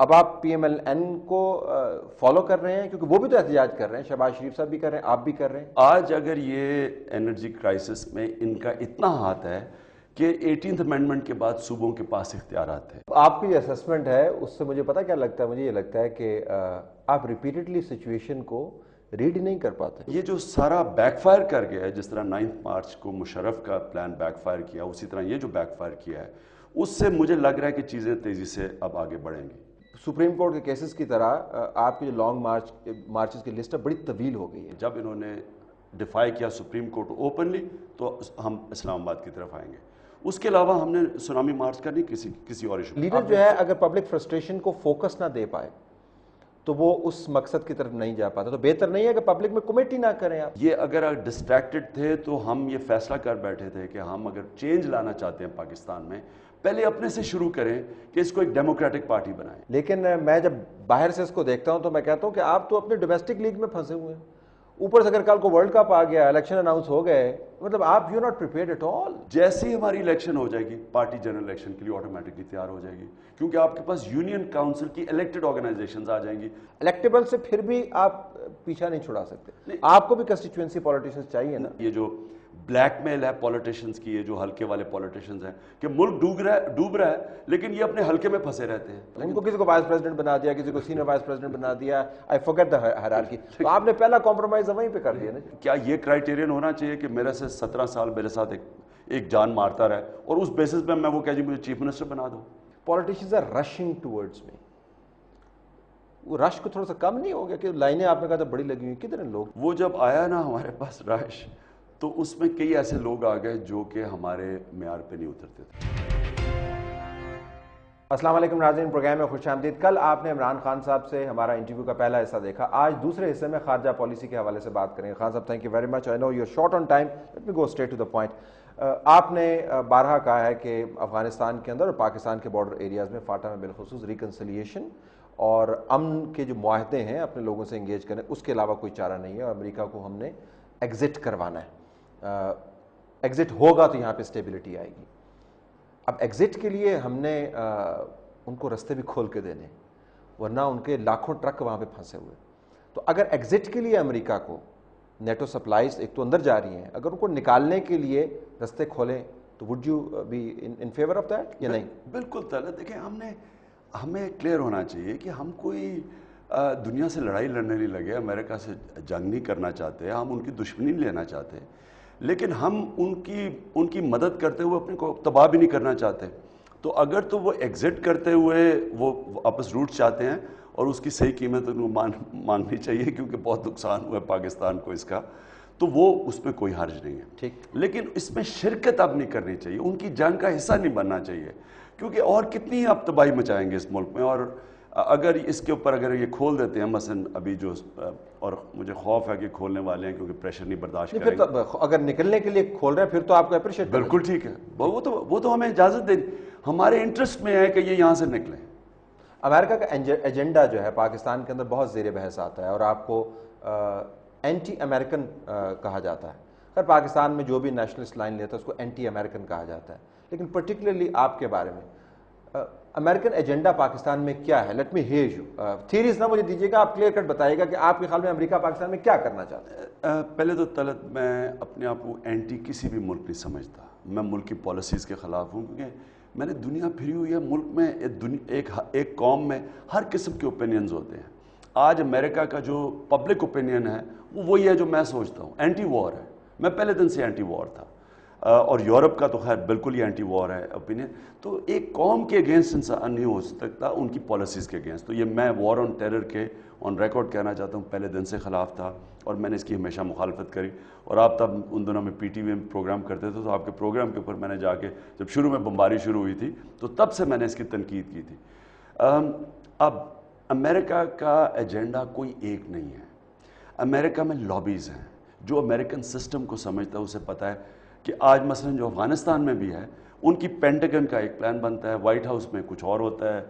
اب آپ P M L N کو فالو کر رہے ہیں کیونکہ وہ بھی تو احتجاج کر رہے ہیں، شہباز شریف صاحب بھی کر رہے ہیں، آپ بھی کر رہے ہیں. آج اگر یہ انرجی کرائسس میں ان کا اتنا ہاتھ ہے کہ 18th امینڈمنٹ کے بعد صوبوں کے پاس اختیارات ہیں. آپ کی جو اسسمنٹ ہے اس سے مجھے پتا کیا لگتا ہے، مجھے یہ لگتا ہے کہ آپ ریپیٹڈلی سچویشن کو ریڈ نہیں کر پاتے. یہ جو سارا بیک فائر کر گیا ہے، جس طرح 9 مارچ کو مشرف کا پلان بیک فائر کیا، اسی طرح یہ جو بیک فائر کیا ہے، اس سے مجھے لگ رہا ہے کہ چیزیں تیزی سے اب آگے بڑھیں گی. سپریم کورٹ کے کیسز کی طرح آپ کی جو لانگ مارچز کی لسٹ ہے بڑی طویل ہو گئی ہے. جب انہوں نے ڈیفائی کیا سپریم کورٹ اوپنلی تو ہم اسلام آباد کی طرف آئیں گے. اس کے علاوہ ہم نے سونامی مارچ کا نہیں کسی اور ایشو. لیڈر جو ہے اگر پبلک فرسٹریشن کو فوکس نہ دے پائے تو وہ اس مقصد کی طرف نہیں جا پاتا. تو بہتر نہیں ہے کہ پبلک میں کمیٹی نہ کریں آپ. یہ اگر ڈسٹریکٹڈ تھے تو ہم یہ فیصلہ کر بیٹھے تھے کہ ہم اگر چینج لانا چاہتے ہیں پاکستان میں، پہلے اپنے سے شروع کریں کہ اس کو ایک ڈیموکریٹک پارٹی بنائیں. لیکن میں جب باہر سے اس کو دیکھتا ہوں تو میں کہتا ہوں کہ آپ تو اپنے ڈومیسٹک لیگ میں پھنسے ہوئے ہیں. اوپر سے اگر کل کو ورلڈ کپ آ گیا، الیکشن اناؤنس ہو گئے، مطلب آپ you not prepared at all. جیسے ہی ہماری الیکشن ہو جائے گی، پارٹی جنرل الیکشن کے لیے آٹومیٹکلی تیار ہو جائے گی، کیونکہ آپ کے پاس یونین کاؤنسل کی الیکٹڈ آرگنائزیشنز آ جائیں گی. الیکٹیبل سے پھر بھی آپ پیچھا نہیں چھڑا سکتے. آپ کو بھی کنسٹیچوئنسی پولیٹیشینز چاہیے نا. یہ جو بلیک میل ہے پولیٹیشنز کی، یہ جو ہلکے والے پولیٹیشنز ہیں کہ ملک ڈوب رہا ہے لیکن یہ اپنے ہلکے میں پھنسے رہتے ہیں. ان کو کسی کو وائس پریزیڈنٹ بنا دیا، کسی کو سینئر وائس پریزیڈنٹ بنا دیا. آئی فارگیٹ دی ہائرارکی. تو آپ نے پہلا کمپرومائز وہیں پہ کر دیا نا. کیا یہ کرائیٹیرین ہونا چاہیے کہ میرے سے 17 سال میرے ساتھ ایک جان مارتا رہے اور اس بیسس پہ میں وہ کہہ جی مجھے چیف منسٹر بنا دو؟ پولیٹیشینز آر رشنگ ٹورڈز می. وہ رش کو تھوڑا سا کم نہیں ہو گیا کہ لائنیں آپ نے کہا تھا بڑی لگی ہوئی، کدھر ہیں لوگ؟ وہ جب آیا نا ہمارے پاس رش، تو اس میں کئی ایسے لوگ آ گئے جو کہ ہمارے معیار پہ نہیں اترتے تھے. السلام علیکم ناظرین، پروگرام میں خوش آمدید. کل آپ نے عمران خان صاحب سے ہمارا انٹرویو کا پہلا حصہ دیکھا. آج دوسرے حصے میں خارجہ پالیسی کے حوالے سے بات کریں گے. خان صاحب thank you very much. I know you are short on time, let me go straight to the point. آپ نے بارہا کہا ہے کہ افغانستان کے اندر اور پاکستان کے بارڈر ایریاز میں فاٹا میں بالخصوص ریکنسیلیشن اور امن کے جو معاہدے ہیں اپنے لوگوں سے انگیج کریں، اس کے علاوہ کوئی چارہ نہیں ہے اور امریکہ کو ہم نے ایگزٹ کروانا ہے. ایگزٹ ہوگا تو یہاں پہ اسٹیبلٹی آئے گی. اب ایگزٹ کے لیے ہم نے ان کو رستے بھی کھول کے دینے، ورنہ ان کے لاکھوں ٹرک وہاں پہ پھنسے ہوئے. تو اگر ایگزٹ کے لیے امریکہ کو نیٹو سپلائز ایک تو اندر جا رہی ہیں، اگر ان کو نکالنے کے لیے رستے کھولیں تو would you be in favour of that یا نہیں؟ بالکل طلعت، دیکھیں ہمیں کلیئر ہونا چاہیے کہ ہم کوئی دنیا سے لڑائی لڑنے نہیں لگے، امریکہ سے جنگ نہیں کرنا چاہتے، ہم ان کی دشمنی نہیں لینا چاہتے، لیکن ہم ان کی مدد کرتے ہوئے اپنے کو تباہ بھی نہیں کرنا چاہتے. تو اگر تو وہ ایگزٹ کرتے ہوئے وہ واپس روٹ چاہتے ہیں اور اس کی صحیح قیمت ان کو مانگنی چاہیے کیونکہ بہت نقصان ہوا ہے پاکستان کو اس کا، تو وہ اس میں کوئی حرج نہیں ہے. ٹھیک، لیکن اس میں شرکت اب نہیں کرنی چاہیے، ان کی جنگ کا حصہ نہیں بننا چاہیے، کیونکہ اور کتنی آپ تباہی مچائیں گے اس ملک میں. اور اگر اس کے اوپر اگر یہ کھول دیتے ہیں مثلا ابھی جو، اور مجھے خوف ہے کہ کھولنے والے ہیں کیونکہ پریشر نہیں برداشت کریں گے. اگر نکلنے کے لیے کھول رہے ہیں پھر تو آپ کو اپریشیٹ. بالکل ٹھیک ہے، وہ تو ہمیں اجازت دیں، ہمارے انٹرسٹ میں ہے کہ یہ یہاں سے نکلیں. امریکہ کا ایجنڈا جو ہے پاکستان کے اندر بہت زیر بحث آتا ہے اور آپ کو اینٹی امریکن کہا جاتا ہے. خیر پاکستان میں جو بھی نیشنلسٹ لائن لیتا ہے اس کو اینٹی امریکن کہا جاتا ہے، لیکن پرٹیکولرلی آپ کے بارے میں امریکن ایجنڈا پاکستان میں کیا ہے؟ Let me here you. Theories نہ مجھے دیجیے گا، آپ کلیئر کٹ بتائیے گا کہ آپ کے خیال میں امریکہ پاکستان میں کیا کرنا چاہتا ہے. پہلے تو طلعت میں اپنے آپ کو اینٹی کسی بھی ملک نہیں سمجھتا. میں ملک کی پالیسیز کے خلاف ہوں کیونکہ میں نے دنیا پھری ہوئی ہے. ملک میں ایک قوم میں ہر قسم کے اوپینینز ہوتے ہیں. آج امریکہ کا جو پبلک اوپینین ہے وہ وہی ہے جو میں سوچتا ہوں، اینٹی وار ہے. میں پہلے دن سے اینٹی وار تھا، اور یورپ کا تو خیر بالکل ہی اینٹی وار ہے اوپینین. تو ایک قوم کے اگینسٹ انسان نہیں ہو سکتا ان کی پالیسیز کے اگینسٹ. تو یہ میں وار آن ٹیرر کے آن ریکارڈ کہنا چاہتا ہوں، پہلے دن سے خلاف تھا اور میں نے اس کی ہمیشہ مخالفت کری. اور آپ تب ان دنوں میں پی ٹی وی میں پروگرام کرتے تھے تو آپ کے پروگرام کے اوپر میں نے جا کے جب شروع میں بمباری شروع ہوئی تھی تو تب سے میں نے اس کی تنقید کی تھی. اب امریکہ کا ایجنڈا کوئی ایک نہیں ہے. امریکہ میں لابیز ہیں. جو امریکن سسٹم کو سمجھتا ہے اسے پتہ ہے کہ آج مثلا جو افغانستان میں بھی ہے ان کی پینٹاگن کا ایک پلان بنتا ہے، وائٹ ہاؤس میں کچھ اور ہوتا ہے،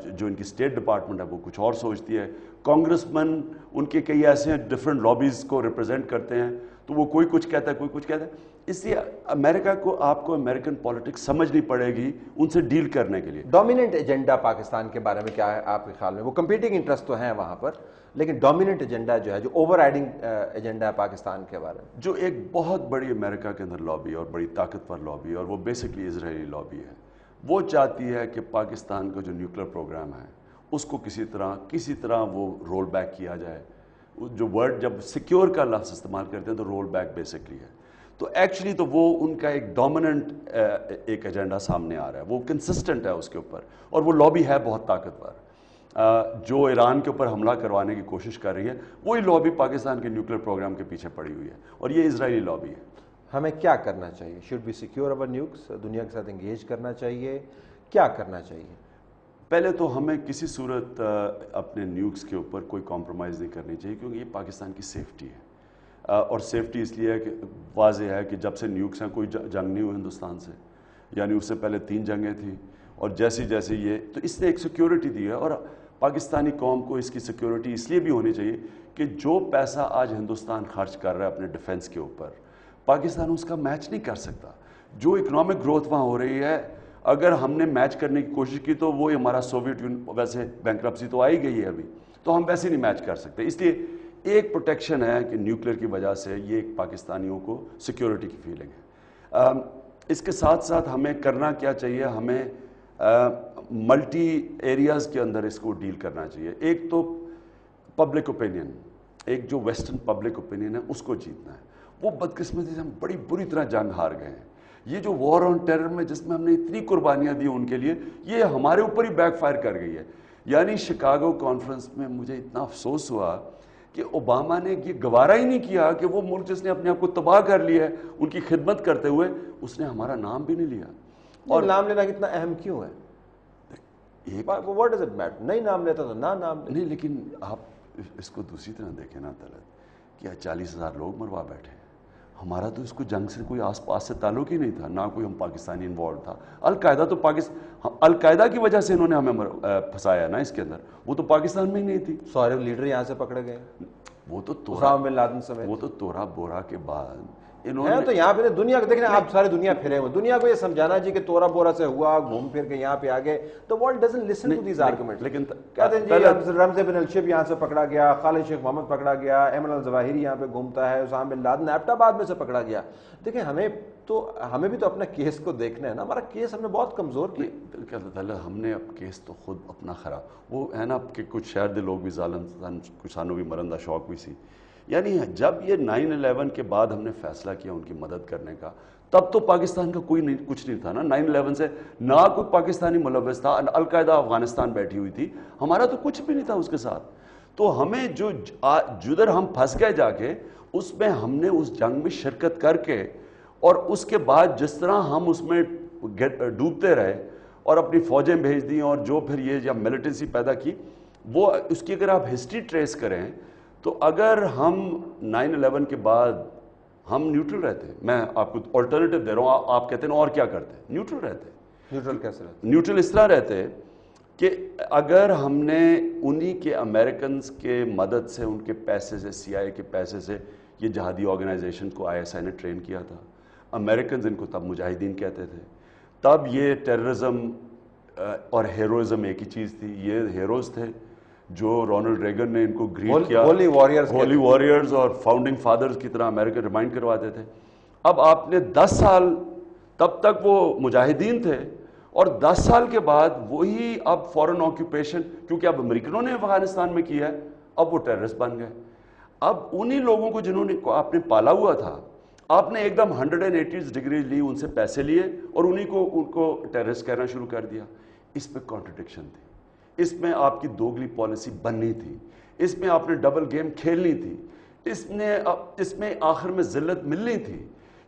جو ان کی اسٹیٹ ڈپارٹمنٹ ہے وہ کچھ اور سوچتی ہے، کانگریس مین ان کے کئی ایسے ہیں ڈفرینٹ لابیز کو ریپرزینٹ کرتے ہیں. تو تو وہ کوئی کچھ کہتا ہے کوئی کچھ کہتا ہے. اس لیے امریکہ کو آپ کو امریکن پالیٹکس سمجھنی پڑے گی ان سے ڈیل کرنے کے لیے. ڈومیننٹ ایجنڈا پاکستان کے بارے میں کیا ہے آپ کے خیال میں؟ وہ کمپیٹنگ انٹرسٹ تو ہیں وہاں پر، لیکن ڈومیننٹ ایجنڈا جو ہے، جو اوور رائڈنگ ایجنڈا ہے پاکستان کے بارے میں، جو ایک بہت بڑی امریکہ کے اندر لابی اور بڑی طاقتور لابی ہے، اور وہ بیسکلی اسرائیلی لابی ہے. وہ چاہتی ہے کہ پاکستان کا جو نیوکلیر پروگرام ہے اس کو کسی طرح وہ رول بیک کیا جائے. جو ورڈ جب سیکیور کا لفظ استعمال کرتے ہیں تو رول بیک بیسکلی ہے. تو ایکچولی تو وہ ان کا ایک ڈومیننٹ ایک ایجنڈا سامنے آ رہا ہے، وہ کنسسٹنٹ ہے اس کے اوپر، اور وہ لابی ہے بہت طاقتور. جو ایران کے اوپر حملہ کروانے کی کوشش کر رہی ہے وہی لابی پاکستان کے نیوکلیر پروگرام کے پیچھے پڑی ہوئی ہے، اور یہ اسرائیلی لابی ہے. ہمیں کیا کرنا چاہیے؟ Should be secure over nukes? دنیا کے ساتھ انگیج کرنا چاہیے؟ کیا کرنا چاہیے؟ پہلے تو ہمیں کسی صورت اپنے نیوکس کے اوپر کوئی کمپرومائز نہیں کرنی چاہیے، کیونکہ یہ پاکستان کی سیفٹی ہے. اور سیفٹی اس لیے ہے کہ واضح ہے کہ جب سے نیوکس ہیں کوئی جنگ نہیں ہوئی ہندوستان سے، یعنی اس سے پہلے 3 جنگیں تھیں، اور جیسے یہ تو اس نے ایک سیکیورٹی دی ہے. اور پاکستانی قوم کو اس کی سیکیورٹی اس لیے بھی ہونی چاہیے کہ جو پیسہ آج ہندوستان خرچ کر رہا ہے اپنے ڈیفنس کے اوپر، پاکستان اس کا میچ نہیں کر سکتا. جو اکنامک گروتھ وہاں ہو رہی ہے، اگر ہم نے میچ کرنے کی کوشش کی تو وہ ہمارا سوویت یونین، ویسے بینکرپسی تو آئی گئی ہے ابھی، تو ہم ویسے نہیں میچ کر سکتے. اس لیے ایک پروٹیکشن ہے کہ نیوکلیر کی وجہ سے یہ ایک پاکستانیوں کو سیکیورٹی کی فیلنگ ہے. اس کے ساتھ ساتھ ہمیں کرنا کیا چاہیے؟ ہمیں ملٹی ایریاز کے اندر اس کو ڈیل کرنا چاہیے. ایک تو پبلک اوپینین، ایک جو ویسٹرن پبلک اوپینین ہے اس کو جیتنا ہے. وہ بدقسمتی سے ہم بڑی بری طرح جنگ ہار گئے ہیں. یہ جو وار آن ٹیرر میں جس میں ہم نے اتنی قربانیاں دی ان کے لیے، یہ ہمارے اوپر ہی بیک فائر کر گئی ہے. یعنی شکاگو کانفرنس میں مجھے اتنا افسوس ہوا کہ اوباما نے یہ گوارا ہی نہیں کیا کہ وہ ملک جس نے اپنے آپ کو تباہ کر لیا ہے ان کی خدمت کرتے ہوئے، اس نے ہمارا نام بھی نہیں لیا. اور نام لینا کتنا اہم کیوں ہے؟ What does it matter? نہیں نام لیتا تو نہ نام نہیں، لیکن آپ اس کو دوسری طرح دیکھیں نا طلعت، کہ 40,000 لوگ مروا بیٹھے. ہمارا تو اس کو جنگ سے کوئی آس پاس سے تعلق ہی نہیں تھا، نہ کوئی ہم پاکستانی انوالو تھا. القاعدہ تو القاعدہ کی وجہ سے انہوں نے ہمیں پھنسایا نا اس کے اندر، وہ تو پاکستان میں ہی نہیں تھی. سارے لیڈر یہاں سے پکڑے گئے، وہ تو اسامہ بن لادن سمیت. وہ تو تورا بورا کے بعد انہوں ہے نے تو یہاں پہ دنیا کو دیکھنا، آپ ساری دنیا پھرے ہوئے، دنیا کو یہ سمجھانا جی کہ تورا بورا سے ہوا، گھوم پھر کے یہاں پہ آگے. تو world doesn't listen to these arguments. لیکن کہتے ہیں جی رمزی بن الشیب یہاں سے پکڑا گیا، خالد شیخ محمد پکڑا گیا، ایمن الظواہری یہاں پہ گھومتا ہے، اسامہ بن لادن ایبٹ آباد میں سے پکڑا گیا. دیکھیں ہمیں بھی تو اپنا کیس کو دیکھنا ہے نا. ہمارا کیس ہم نے بہت کمزور کیا. اللہ تعالیٰ ہم نے اب کیس تو خود اپنا خراب، وہ ہے نا کہ کچھ شہر دے لوگ بھی ظالم، کچھ سانوں بھی مرندہ شوق بھی سی. یعنی جب یہ 9/11 کے بعد ہم نے فیصلہ کیا ان کی مدد کرنے کا، تب تو پاکستان کا کچھ نہیں تھا نا. 9/11 سے نہ کوئی پاکستانی ملوث تھا، القاعدہ افغانستان بیٹھی ہوئی تھی، ہمارا تو کچھ بھی نہیں تھا اس کے ساتھ. تو ہمیں جدھر ہم پھنس گئے جا کے، اس میں ہم نے اس جنگ میں شرکت کر کے، اور اس کے بعد جس طرح ہم اس میں ڈوبتے رہے اور اپنی فوجیں بھیج دیں، اور جو پھر یہ جب ملیٹنسی پیدا کی، وہ اس کی اگر آپ ہسٹری ٹریس کریں تو اگر ہم 9/11 کے بعد ہم نیوٹرل رہتے، میں آپ کو آلٹرنیٹیو دے رہا ہوں، آپ کہتے ہیں اور کیا کرتے؟ نیوٹرل رہتے. نیوٹرل کیسے رہتے؟ نیوٹرل اس طرح رہتے کہ اگر ہم نے انہی کے امریکنز کے مدد سے، ان کے پیسے سے، CIA کے پیسے سے یہ جہادی آرگنائزیشن کو ISI نے ٹرین کیا تھا. امریکنز ان کو تب مجاہدین کہتے تھے. تب یہ ٹیررزم اور ہیروئزم ایک ہی چیز تھی. یہ ہیروز تھے جو رونلڈ ریگن نے ان کو گریٹ کیا، ہولی وارئرز اور فاؤنڈنگ فادرز کی طرح امریکہ ریمائنڈ کرواتے تھے. اب آپ نے 10 سال، تب تک وہ مجاہدین تھے، اور 10 سال کے بعد وہی اب فورن آکیوپیشن، کیونکہ اب امریکنوں نے افغانستان میں کیا ہے، اب وہ ٹیررسٹ بن گئے. اب انہی لوگوں کو جنہوں نے آپ نے پالا ہوا تھا، آپ نے ایک دم 180 ڈگری لی، ان سے پیسے لیے اور ان کو ٹیررسٹ کہنا شروع کر دیا. اس میں کانٹرڈکشن تھی، اس میں آپ کی دوگلی پالیسی بننی تھی، اس میں آپ نے ڈبل گیم کھیلنی تھی، اس میں آخر میں ذلت ملنی تھی،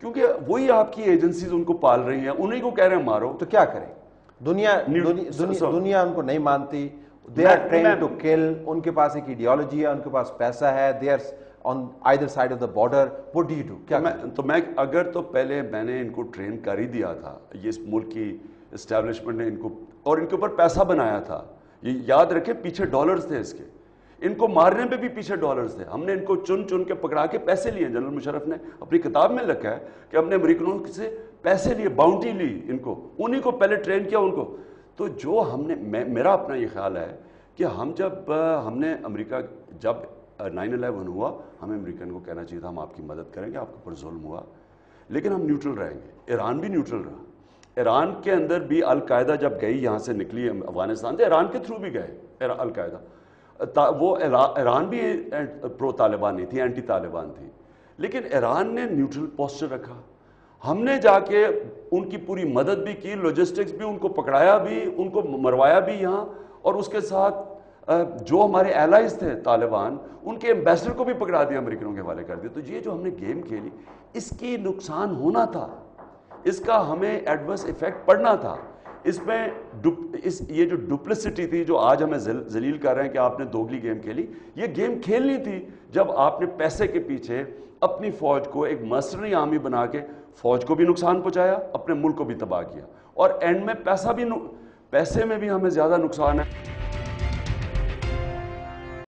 کیونکہ وہی آپ کی ایجنسیز ان کو پال رہی ہیں، انہیں کو کہہ رہے ہیں مارو. تو کیا کریں؟ دنیا ان کو نہیں مانتی. They are trained to kill. ان کے پاس ایک ایڈیالوجی ہے، ان کے پاس پیسہ ہے. They are on either side of the border. What do you do? کیا تو میں اگر تو پہلے میں نے ان کو ٹرین کر ہی دیا تھا، یہ اس ملک کی اسٹیبلشمنٹ نے ان کو، اور ان کے اوپر پیسہ بنایا تھا. یہ یاد رکھیں، پیچھے ڈالرز تھے اس کے. ان کو مارنے پہ بھی پیچھے ڈالرز تھے. ہم نے ان کو چن چن کے پکڑا کے پیسے لیے. جنرل مشرف نے اپنی کتاب میں لکھا ہے کہ ہم نے امریکنوں سے پیسے لیے, باؤنٹی لی ان کو, انہی کو پہلے ٹرین کیا ان کو. تو جو ہم نے, میرا اپنا یہ خیال ہے کہ ہم نے امریکہ جب 9/11 ہوا, ہمیں امریکن کو کہنا چاہیے تھا ہم آپ کی مدد کریں گے, آپ کے اوپر ظلم ہوا, لیکن ہم نیوٹرل رہیں گے. ایران بھی نیوٹرل رہا. ایران کے اندر بھی القاعدہ جب گئی یہاں سے نکلی افغانستان سے, ایران کے تھرو بھی گئے القاعدہ. وہ ایران بھی پرو طالبان نہیں تھی, اینٹی طالبان تھی, لیکن ایران نے نیوٹرل پوسچر رکھا. ہم نے جا کے ان کی پوری مدد بھی کی, لاجسٹکس بھی, ان کو پکڑایا بھی, ان کو مروایا بھی یہاں, اور اس کے ساتھ جو ہمارے ایلائز تھے طالبان, ان کے ایمبیسڈر کو بھی پکڑا دیا, امریکنوں کے حوالے کر دیا. تو یہ جو ہم نے گیم کھیلی, اس کی نقصان ہونا تھا, اس کا ہمیں ایڈورس ایفیکٹ پڑنا تھا. اس میں یہ جو ڈپلسٹی تھی جو آج ہمیں ذلیل کر رہے ہیں کہ آپ نے دوگلی گیم کھیلی, یہ گیم کھیلنی تھی جب آپ نے پیسے کے پیچھے اپنی فوج کو ایک مرسنری آرمی بنا کے فوج کو بھی نقصان پہنچایا, اپنے ملک کو بھی تباہ کیا, اور اینڈ میں پیسے میں بھی ہمیں زیادہ نقصان ہے.